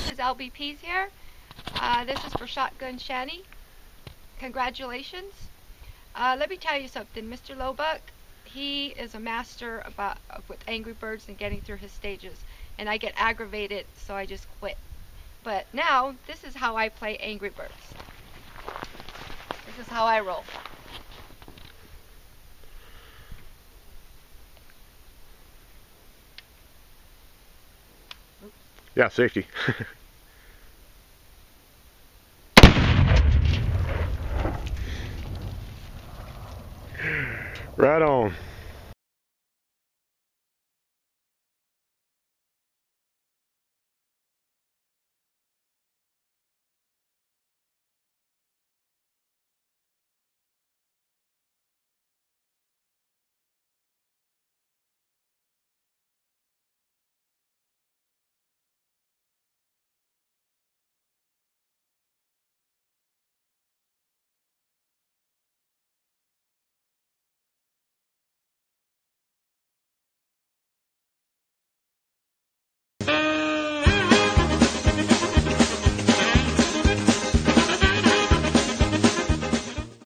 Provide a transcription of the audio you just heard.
Mrs. LBP's here. This is for Shotgun Shanny. Congratulations. Let me tell you something. Mr. Lobuck, he is a master with Angry Birds and getting through his stages. And I get aggravated, so I just quit. But now, this is how I play Angry Birds. This is how I roll. Yeah, safety. Right on.